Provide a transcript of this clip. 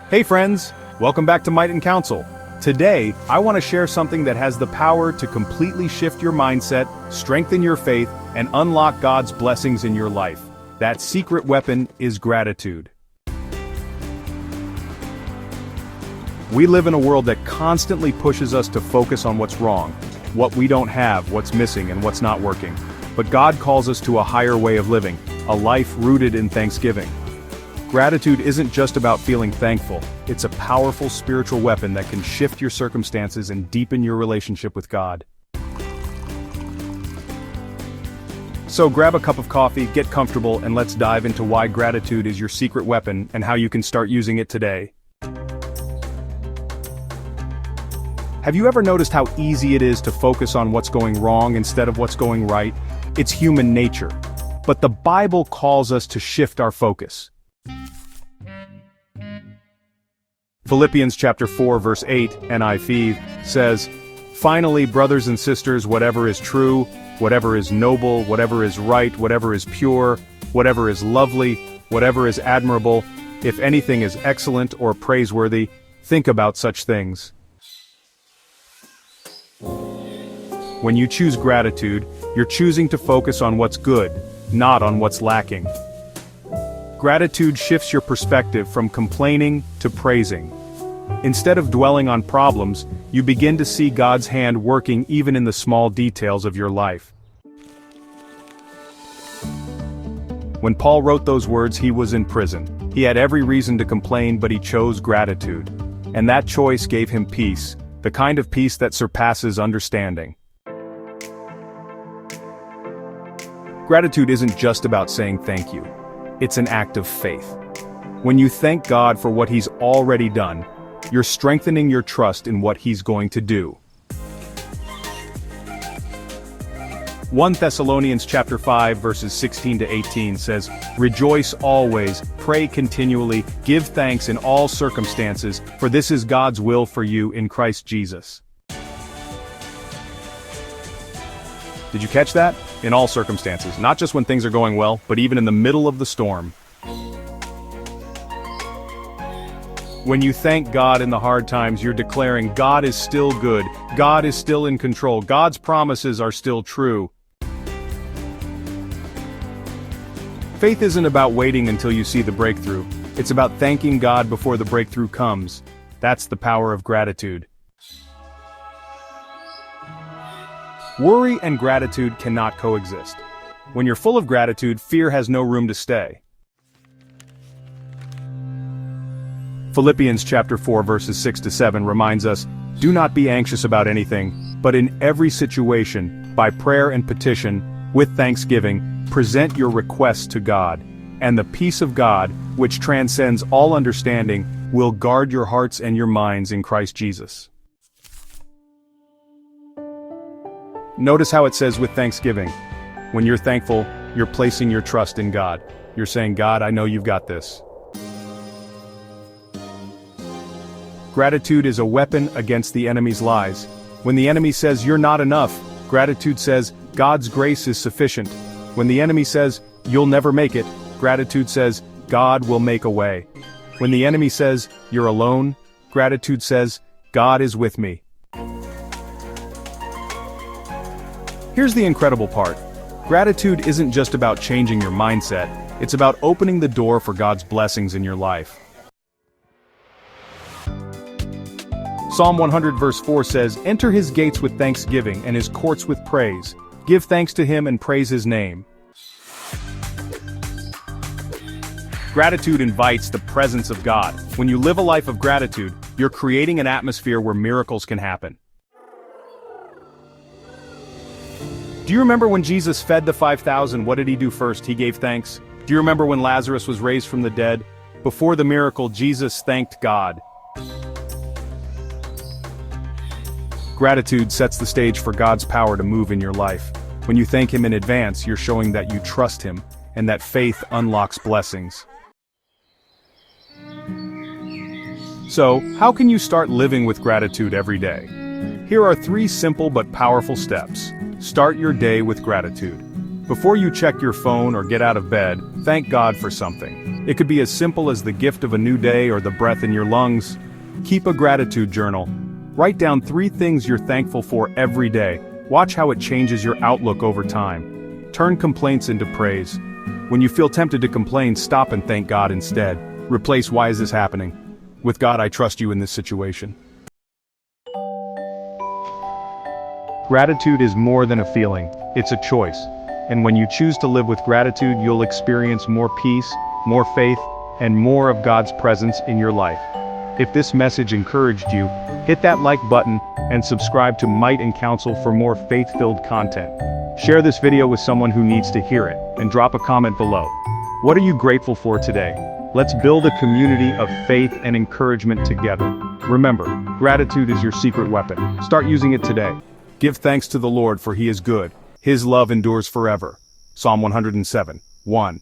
Hey friends, welcome back to Might and Counsel. Today, I want to share something that has the power to completely shift your mindset, strengthen your faith, and unlock God's blessings in your life. That secret weapon is gratitude. We live in a world that constantly pushes us to focus on what's wrong, what we don't have, what's missing, and what's not working. But God calls us to a higher way of living, a life rooted in thanksgiving. Gratitude isn't just about feeling thankful, it's a powerful spiritual weapon that can shift your circumstances and deepen your relationship with God. So grab a cup of coffee, get comfortable, and let's dive into why gratitude is your secret weapon and how you can start using it today. Have you ever noticed how easy it is to focus on what's going wrong instead of what's going right? It's human nature. But the Bible calls us to shift our focus. Philippians chapter 4 verse 8, NIV, says, "Finally, brothers and sisters, whatever is true, whatever is noble, whatever is right, whatever is pure, whatever is lovely, whatever is admirable, if anything is excellent or praiseworthy, think about such things." When you choose gratitude, you're choosing to focus on what's good, not on what's lacking. Gratitude shifts your perspective from complaining to praising. Instead of dwelling on problems, you begin to see God's hand working even in the small details of your life. When Paul wrote those words, he was in prison. He had every reason to complain, but he chose gratitude. And that choice gave him peace, the kind of peace that surpasses understanding. Gratitude isn't just about saying thank you. It's an act of faith. When you thank God for what He's already done, you're strengthening your trust in what He's going to do. 1 Thessalonians chapter 5 verses 16 to 18 says, "Rejoice always, pray continually, give thanks in all circumstances, for this is God's will for you in Christ Jesus." Did you catch that? In all circumstances, not just when things are going well, but even in the middle of the storm. When you thank God in the hard times, you're declaring God is still good, God is still in control, God's promises are still true. Faith isn't about waiting until you see the breakthrough. It's about thanking God before the breakthrough comes. That's the power of gratitude. Worry and gratitude cannot coexist. When you're full of gratitude, fear has no room to stay. Philippians chapter 4 verses 6 to 7 reminds us, "Do not be anxious about anything, but in every situation, by prayer and petition, with thanksgiving, present your requests to God, and the peace of God, which transcends all understanding, will guard your hearts and your minds in Christ Jesus." Notice how it says with thanksgiving. When you're thankful, you're placing your trust in God. You're saying, "God, I know you've got this." Gratitude is a weapon against the enemy's lies. When the enemy says you're not enough, gratitude says God's grace is sufficient. When the enemy says you'll never make it, gratitude says God will make a way. When the enemy says you're alone, gratitude says God is with me. Here's the incredible part. Gratitude isn't just about changing your mindset, it's about opening the door for God's blessings in your life. Psalm 100 verse 4 says, "Enter His gates with thanksgiving and His courts with praise. Give thanks to Him and praise His name." Gratitude invites the presence of God. When you live a life of gratitude, you're creating an atmosphere where miracles can happen. Do you remember when Jesus fed the 5,000? What did He do first? He gave thanks. Do you remember when Lazarus was raised from the dead? Before the miracle, Jesus thanked God. Gratitude sets the stage for God's power to move in your life. When you thank Him in advance, you're showing that you trust Him, and that faith unlocks blessings. So, how can you start living with gratitude every day? Here are 3 simple but powerful steps. Start your day with gratitude. Before you check your phone or get out of bed, thank God for something. It could be as simple as the gift of a new day or the breath in your lungs. Keep a gratitude journal. Write down 3 things you're thankful for every day. Watch how it changes your outlook over time. Turn complaints into praise. When you feel tempted to complain, stop and thank God instead. Replace "why is this happening?" with "God, I trust you in this situation." Gratitude is more than a feeling, it's a choice. And when you choose to live with gratitude, you'll experience more peace, more faith, and more of God's presence in your life. If this message encouraged you, hit that like button and subscribe to Might and Counsel for more faith-filled content. Share this video with someone who needs to hear it, and drop a comment below. What are you grateful for today? Let's build a community of faith and encouragement together. Remember, gratitude is your secret weapon. Start using it today. Give thanks to the Lord, for He is good. His love endures forever. Psalm 107:1.